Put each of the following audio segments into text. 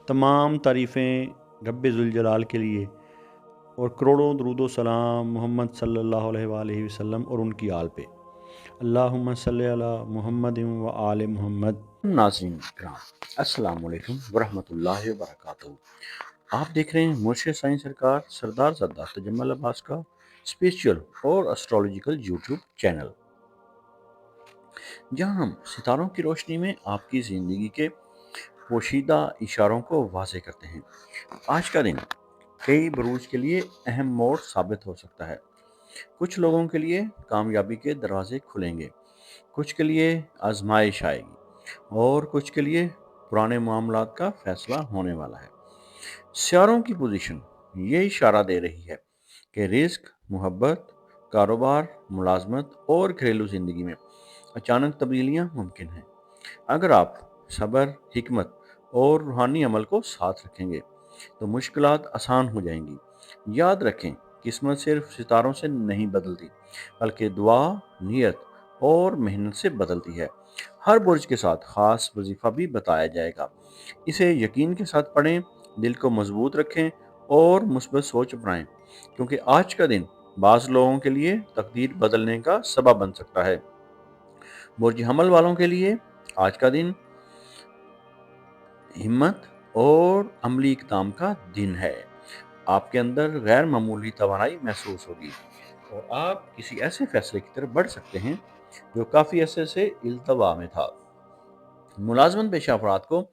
تمام تعریفیں رب ذوالجلال کے لیے اور کروڑوں درود و سلام محمد صلی اللہ علیہ وآلہ وسلم اور ان کی آل پہ۔ اللہم صلی علی محمد و آل محمد۔ ناظرین کرام، السلام علیکم ورحمۃ اللہ وبرکاتہ۔ آپ دیکھ رہے ہیں مرشد سائیں سرکار سردار زدہ تجمل عباس کا اسپریچول اور اسٹرالوجیکل یوٹیوب چینل، جہاں ہم ستاروں کی روشنی میں آپ کی زندگی کے پوشیدہ اشاروں کو واضح کرتے ہیں۔ آج کا دن کئی بروج کے لیے اہم موڑ ثابت ہو سکتا ہے۔ کچھ لوگوں کے لیے کامیابی کے دروازے کھلیں گے، کچھ کے لیے آزمائش آئے گی اور کچھ کے لیے پرانے معاملات کا فیصلہ ہونے والا ہے۔ سیاروں کی پوزیشن یہ اشارہ دے رہی ہے کہ رزق، محبت، کاروبار، ملازمت اور گھریلو زندگی میں اچانک تبدیلیاں ممکن ہیں۔ اگر آپ صبر، حکمت اور روحانی عمل کو ساتھ رکھیں گے تو مشکلات آسان ہو جائیں گی۔ یاد رکھیں، قسمت صرف ستاروں سے نہیں بدلتی، بلکہ دعا، نیت اور محنت سے بدلتی ہے۔ ہر برج کے ساتھ خاص وظیفہ بھی بتایا جائے گا۔ اسے یقین کے ساتھ پڑھیں، دل کو مضبوط رکھیں اور مثبت سوچ اپنائیں، کیونکہ آج کا دن بعض لوگوں کے لیے تقدیر بدلنے کا سبب بن سکتا ہے۔ برج حمل والوں کے لیے آج کا دن ہمت اور عملی اقدام کا دن ہے۔ آپ کے اندر غیر معمولی توانائی محسوس ہوگی اور آپ کسی ایسے فیصلے کی طرف بڑھ سکتے ہیں جو کافی عرصے سے التوا میں تھا۔ ملازمت پیشہ افراد کو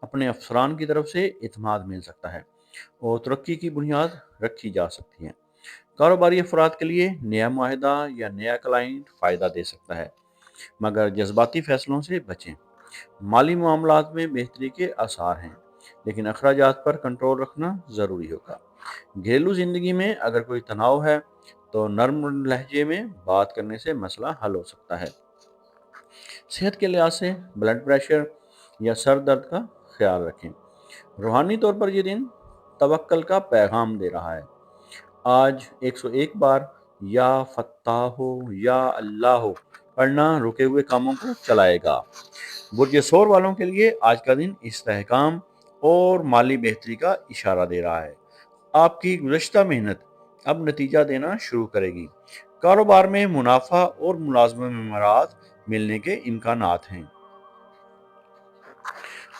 اپنے افسران کی طرف سے اعتماد مل سکتا ہے اور ترقی کی بنیاد رکھی جا سکتی ہے۔ کاروباری افراد کے لیے نیا معاہدہ یا نیا کلائنٹ فائدہ دے سکتا ہے، مگر جذباتی فیصلوں سے بچیں۔ مالی معاملات میں بہتری کے آثار ہیں، لیکن اخراجات پر کنٹرول رکھنا ضروری ہوگا۔ گھریلو زندگی میں اگر کوئی تناؤ ہے تو نرم لہجے میں بات کرنے سے مسئلہ حل ہو سکتا ہے۔ صحت کے لحاظ سے بلڈ پریشر یا سر درد کا خیال رکھیں۔ روحانی طور پر یہ دن توکل کا پیغام دے رہا ہے۔ آج 101 بار یا فتح ہو یا اللہ ہو پڑھنا رکے ہوئے کاموں کو چلائے گا۔ برج سور والوں کے لیے آج کا دن استحکام اور مالی بہتری کا اشارہ دے رہا ہے۔ آپ کی گزشتہ محنت اب نتیجہ دینا شروع کرے گی۔ کاروبار میں منافع اور ملازمت میں مراعات ملنے کے امکانات ہیں۔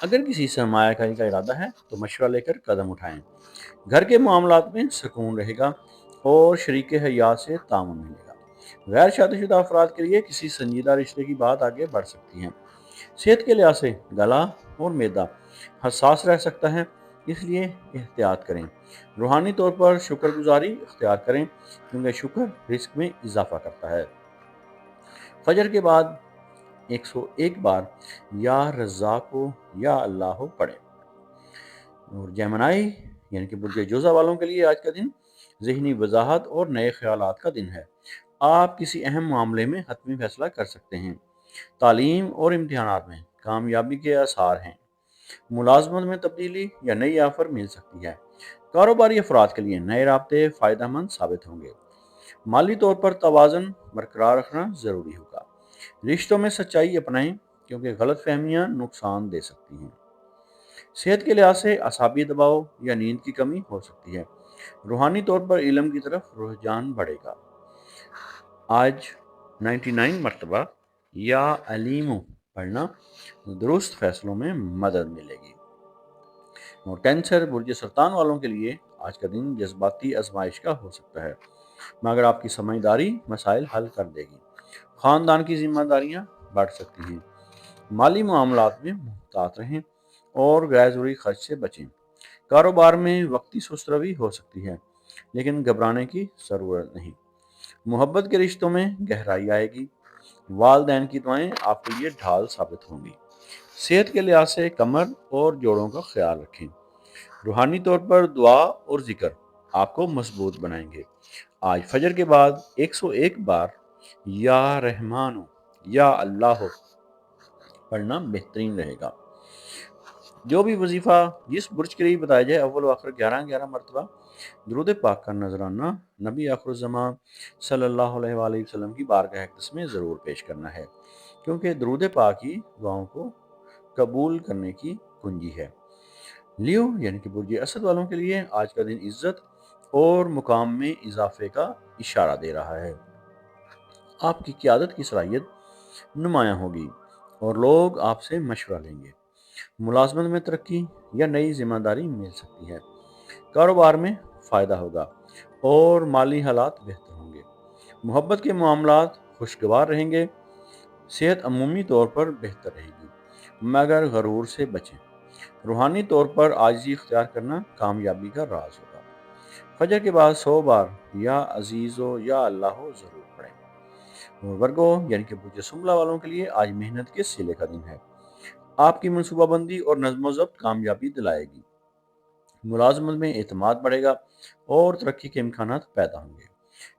اگر کسی سرمایہ کاری کا ارادہ ہے تو مشورہ لے کر قدم اٹھائیں۔ گھر کے معاملات میں سکون رہے گا اور شریک حیات سے تعاون ملے گا۔ غیر شادی شدہ افراد کے لیے کسی سنجیدہ رشتے کی بات آگے بڑھ سکتی ہے۔ صحت کے لحاظ سے گلا اور معدہ حساس رہ سکتا ہے، اس لیے احتیاط کریں۔ روحانی طور پر شکر گزاری اختیار کریں، کیونکہ شکر رزق میں اضافہ کرتا ہے۔ فجر کے بعد 101 بار یا رزاق ہو یا اللہ ہو پڑھیں۔ اور جیمنائی یعنی کہ برج جوزہ والوں کے لیے آج کا دن ذہنی وضاحت اور نئے خیالات کا دن ہے۔ آپ کسی اہم معاملے میں حتمی فیصلہ کر سکتے ہیں۔ تعلیم اور امتحانات میں کامیابی کے آثار ہیں۔ ملازمت میں تبدیلی یا نئی آفر مل سکتی ہے۔ کاروباری افراد کے لیے نئے رابطے فائدہ مند ثابت ہوں گے۔ مالی طور پر توازن برقرار رکھنا ضروری ہوگا۔ رشتوں میں سچائی اپنائیں، کیونکہ غلط فہمیاں نقصان دے سکتی ہیں۔ صحت کے لحاظ سے اعصابی دباؤ یا نیند کی کمی ہو سکتی ہے۔ روحانی طور پر علم کی طرف رجحان بڑھے گا۔ آج 99 مرتبہ یا علیم پڑھنا درست فیصلوں میں مدد ملے گی۔ اور کینسر برج سرطان والوں کے لیے آج کا دن جذباتی آزمائش کا ہو سکتا ہے، مگر آپ کی سمجھداری مسائل حل کر دے گی۔ خاندان کی ذمہ داریاں بڑھ سکتی ہیں۔ مالی معاملات میں محتاط رہیں اور غیر ضروری خرچ سے بچیں۔ کاروبار میں وقتی سست روی ہو سکتی ہے، لیکن گھبرانے کی ضرورت نہیں۔ محبت کے رشتوں میں گہرائی آئے گی۔ والدین کی دعائیں آپ کے لیے ڈھال ثابت ہوں گی۔ صحت کے لحاظ سے کمر اور جوڑوں کا خیال رکھیں۔ روحانی طور پر دعا اور ذکر آپ کو مضبوط بنائیں گے۔ آج فجر کے بعد 101 بار یا رحمان یا اللہ ہو پڑھنا بہترین رہے گا۔ جو بھی وظیفہ جس برج کے لیے بتایا جائے، اول و آخر 11 مرتبہ درود پاک کا نذرانہ نبی آخر الزمان صلی اللہ علیہ وآلہ وسلم کی بارگاہ اقدس میں ضرور پیش کرنا ہے، کیونکہ درود پاک ہی دعاؤں کو قبول کرنے کی کنجی ہے۔ لیو یعنی کہ برج اسد والوں کے لیے آج کا دن عزت اور مقام میں اضافے کا اشارہ دے رہا ہے۔ آپ کی قیادت کی صلاحیت نمایاں ہوگی اور لوگ آپ سے مشورہ لیں گے۔ ملازمت میں ترقی یا نئی ذمہ داری مل سکتی ہے۔ کاروبار میں فائدہ ہوگا اور مالی حالات بہتر ہوں گے۔ محبت کے معاملات خوشگوار رہیں گے۔ صحت عمومی طور پر بہتر رہے گی مگر غرور سے بچیں۔ روحانی طور پر عاجزی اختیار کرنا کامیابی کا راز ہوگا۔ فجر کے بعد 100 بار یا عزیز ہو یا اللہ ہو ضرور پڑھیں۔ اور ورگو یعنی کہ برج سنبلہ والوں کے لیے آج محنت کے سلے کا دن ہے۔ آپ کی منصوبہ بندی اور نظم و ضبط کامیابی دلائے گی۔ ملازمت میں اعتماد بڑھے گا اور ترقی کے امکانات پیدا ہوں گے۔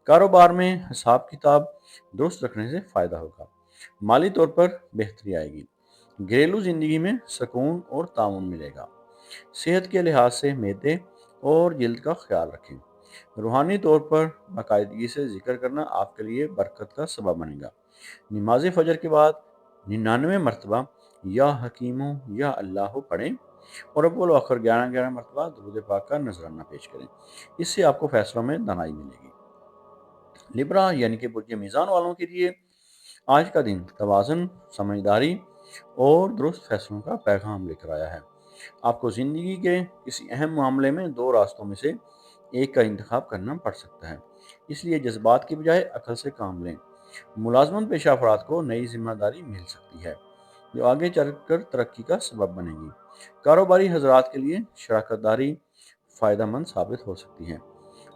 کاروبار میں حساب کتاب درست رکھنے سے فائدہ ہوگا۔ مالی طور پر بہتری آئے گی۔ گھریلو زندگی میں سکون اور تعاون ملے گا۔ صحت کے لحاظ سے معدے اور جلد کا خیال رکھیں۔ روحانی طور پر باقاعدگی سے ذکر کرنا آپ کے لیے برکت کا سبب بنے گا۔ نماز فجر کے بعد 99 مرتبہ یا حکیموں یا اللہ پڑھیں اور اول و آخر 11 مرتبہ درود پاک کا نذرانہ پیش کریں۔ اس سے آپ کو فیصلوں میں دانائی ملے گی۔ لبرا یعنی کہ برج میزان والوں کے لیے آج کا دن توازن، سمجھداری اور درست فیصلوں کا پیغام لے کر آیا ہے۔ آپ کو زندگی کے کسی اہم معاملے میں دو راستوں میں سے ایک کا انتخاب کرنا پڑ سکتا ہے، اس لیے جذبات کی بجائے عقل سے کام لیں۔ ملازمت پیشہ افراد کو نئی ذمہ داری مل سکتی ہے جو آگے چل کر ترقی کا سبب بنے گی۔ کاروباری حضرات کے لیے شراکت داری فائدہ مند ثابت ہو سکتی ہے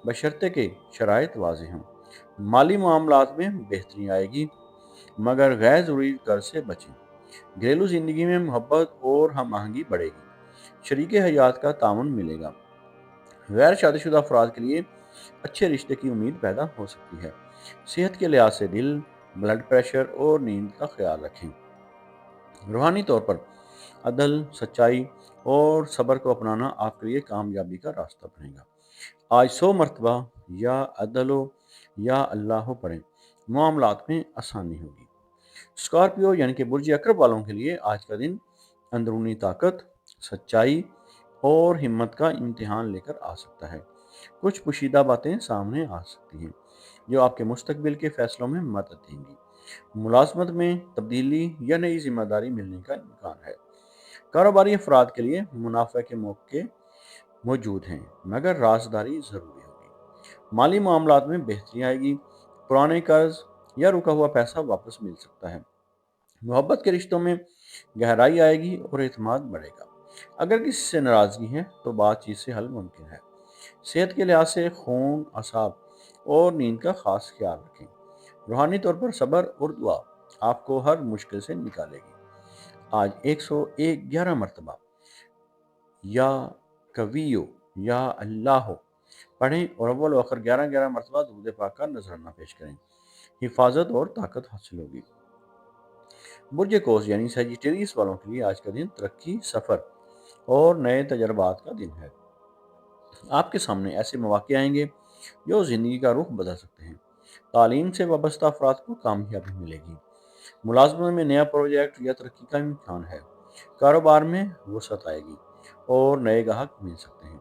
بشرطے کہ شرائط واضح ہوں۔ مالی معاملات میں بہتری آئے گی مگر غیر ضروری قرض سے بچیں۔ گھریلو زندگی میں محبت اور ہم آہنگی بڑھے گی۔ شریک حیات کا تعاون ملے گا۔ غیر شادی شدہ افراد کے لیے اچھے رشتے کی امید پیدا ہو سکتی ہے۔ صحت کے لحاظ سے دل، بلڈ پریشر اور نیند کا خیال رکھیں۔ روحانی طور پر عدل، سچائی اور صبر کو اپنانا آپ کے لیے کامیابی کا راستہ بنے گا۔ آج 100 مرتبہ یا عدل ہو یا اللہ ہو پڑھیں، معاملات میں آسانی ہوگی۔ اسکارپیو یعنی کہ برج اکرب والوں کے لیے آج کا دن اندرونی طاقت، سچائی اور ہمت کا امتحان لے کر آ سکتا ہے۔ کچھ پوشیدہ باتیں سامنے آ سکتی ہیں جو آپ کے مستقبل کے فیصلوں میں مدد دیں گی۔ ملازمت میں تبدیلی یا نئی ذمہ داری ملنے کا امکان ہے۔ کاروباری افراد کے لیے منافع کے موقع موجود ہیں مگر رازداری ضروری ہوگی۔ مالی معاملات میں بہتری آئے گی۔ پرانے قرض یا رکا ہوا پیسہ واپس مل سکتا ہے۔ محبت کے رشتوں میں گہرائی آئے گی اور اعتماد بڑھے گا۔ اگر کسی سے ناراضگی ہے تو بات چیت سے حل ممکن ہے۔ صحت کے لحاظ سے خون، اعصاب اور نیند کا خاص خیال رکھیں۔ روحانی طور پر صبر اور دعا آپ کو ہر مشکل سے نکالے گی۔ آج 111 مرتبہ یا کویو یا اللہ پڑھیں اور اول و آخر 11 مرتبہ درود پاک کا نذرانہ پیش کریں۔ حفاظت اور طاقت حاصل ہوگی۔ برج قوس یعنی سیجیٹیریس والوں کے لیے آج کا دن ترقی، سفر اور نئے تجربات کا دن ہے۔ آپ کے سامنے ایسے مواقع آئیں گے جو زندگی کا رخ بدل سکتے ہیں۔ تعلیم سے وابستہ افراد کو کامیابی ملے گی۔ ملازمت میں نیا پروجیکٹ یا ترقی کا امکان ہے۔ کاروبار میں وسعت آئے گی اور نئے گاہک مل سکتے ہیں۔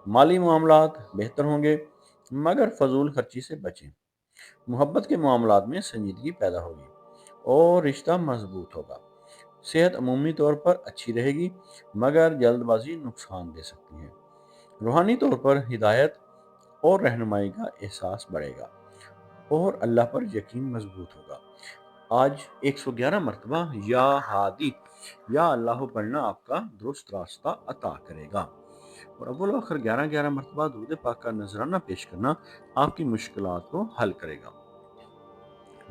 مالی معاملات بہتر ہوں گے مگر فضول خرچی سے بچیں۔ محبت کے معاملات میں سنجیدگی پیدا ہوگی اور رشتہ مضبوط ہوگا۔ صحت عمومی طور پر اچھی رہے گی مگر جلد بازی نقصان دے سکتی ہے۔ روحانی طور پر ہدایت اور رہنمائی کا احساس بڑھے گا اور اللہ پر یقین مضبوط ہوگا۔ آج 111 مرتبہ یا ہادی یا اللہ پڑھنا آپ کا درست راستہ عطا کرے گا اور اول آخر 11 مرتبہ درود پاک کا نذرانہ پیش کرنا آپ کی مشکلات کو حل کرے گا۔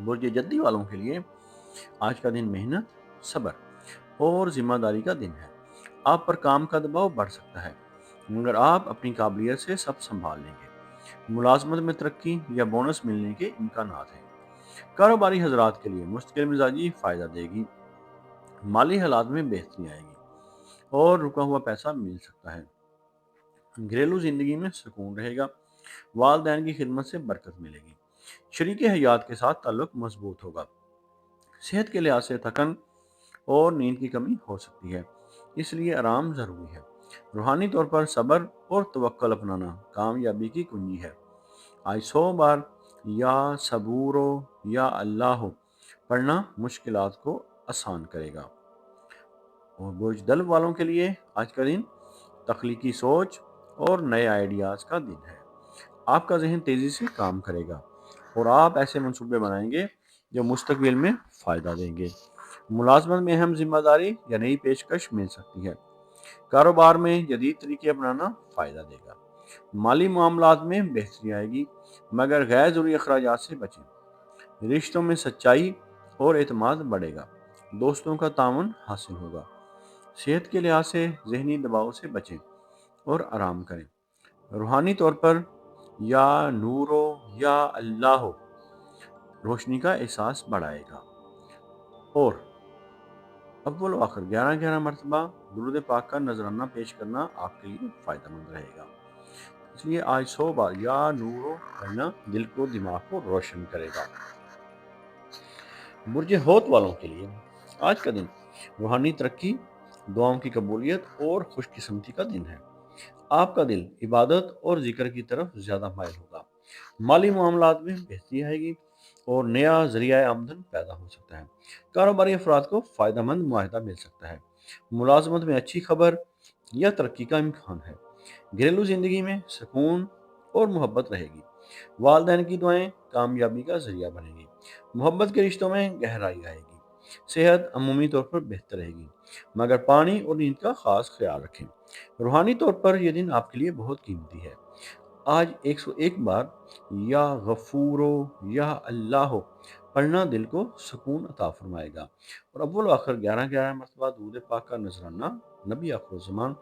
برج جدی والوں کے لیے آج کا دن محنت، صبر اور ذمہ داری کا دن ہے۔ آپ پر کام کا دباؤ بڑھ سکتا ہے مگر آپ اپنی قابلیت سے سب سنبھال لیں گے۔ ملازمت میں ترقی یا بونس ملنے کے امکانات ہیں۔ کاروباری حضرات کے لیے مستقل مزاجی فائدہ دے گی۔ مالی حالات میں بہتری آئے گی اور رکا ہوا پیسہ مل سکتا ہے۔ گھریلو زندگی میں سکون رہے گا۔ والدین کی خدمت سے برکت ملے گی۔ شریک حیات کے ساتھ تعلق مضبوط ہوگا۔ صحت کے لحاظ سے تھکن اور نیند کی کمی ہو سکتی ہے، اس لیے آرام ضروری ہے۔ روحانی طور پر صبر اور توکل اپنانا کامیابی کی کنجی ہے۔ آج 100 بار یا صبورو یا اللہ ہو پڑھنا مشکلات کو آسان کرے گا۔ اور بوجھ دل والوں کے لیے آج کا دن تخلیقی سوچ اور نئے آئیڈیاز کا دن ہے۔ آپ کا ذہن تیزی سے کام کرے گا اور آپ ایسے منصوبے بنائیں گے جو مستقبل میں فائدہ دیں گے۔ ملازمت میں اہم ذمہ داری یا نئی پیشکش مل سکتی ہے۔ کاروبار میں جدید طریقے اپنانا فائدہ دے گا۔ مالی معاملات میں بہتری آئے گی، مگر غیر ضروری اخراجات سے بچیں۔ رشتوں میں سچائی اور اعتماد بڑھے گا۔ دوستوں کا تعاون حاصل ہوگا۔ صحت کے لحاظ سے ذہنی دباؤ سے بچیں اور آرام کریں۔ روحانی طور پر یا نورو یا اللہ ہو روشنی کا احساس بڑھائے گا۔ اور اول و آخر 11 مرتبہ درود پاک کا نذرانہ پیش کرنا آپ کے لیے فائدہ مند رہے گا۔ اس لیے آج 100 بار یا نورو پڑھنا دل کو دماغ کو روشن کرے گا۔ برج حوت والوں کے لیے آج کا دن روحانی ترقی، دعاؤں کی قبولیت اور خوش قسمتی کا دن ہے۔ آپ کا دل عبادت اور ذکر کی طرف زیادہ مائل ہوگا۔ مالی معاملات میں بہتری آئے گی اور نیا ذریعہ آمدن پیدا ہو سکتا ہے۔ کاروباری افراد کو فائدہ مند معاہدہ مل سکتا ہے۔ ملازمت میں اچھی خبر یا ترقی کا امکان ہے۔ گھریلو زندگی میں سکون اور محبت رہے گی۔ والدین کی دعائیں کامیابی کا ذریعہ بنیں گی۔ محبت کے رشتوں میں گہرائی آئے گی۔ صحت عمومی طور پر بہتر رہے گی، مگر پانی اور نیند کا خاص خیال رکھیں۔ روحانی طور پر یہ دن آپ کے لیے بہت قیمتی ہے۔ آج 101 بار یا غفورو یا اللہ ہو پڑھنا دل کو سکون عطا فرمائے گا۔ اور اول و آخر 11 مرتبہ درود پاک کا نذرانہ نبی آخر الزمان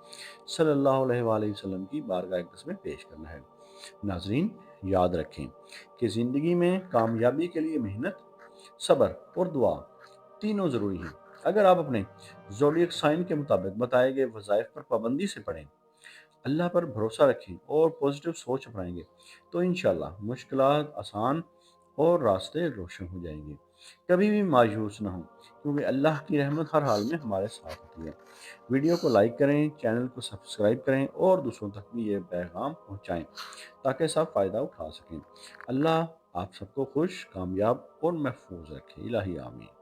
صلی اللہ علیہ وآلہ وسلم کی بارگاہ اقدس میں پیش کرنا ہے۔ ناظرین، یاد رکھیں کہ زندگی میں کامیابی کے لیے محنت، صبر اور دعا تینوں ضروری ہیں۔ اگر آپ اپنے زوڈیک سائن کے مطابق بتائے گئے وظائف پر پابندی سے پڑھیں، اللہ پر بھروسہ رکھیں اور پازیٹیو سوچ اپنائیں گے تو انشاءاللہ مشکلات آسان اور راستے روشن ہو جائیں گے۔ کبھی بھی مایوس نہ ہوں، کیونکہ اللہ کی رحمت ہر حال میں ہمارے ساتھ ہوتی ہے۔ ویڈیو کو لائک کریں، چینل کو سبسکرائب کریں اور دوسروں تک بھی یہ پیغام پہنچائیں تاکہ سب فائدہ اٹھا سکیں۔ اللہ آپ سب کو خوش، کامیاب اور محفوظ رکھے۔ الہی آمین۔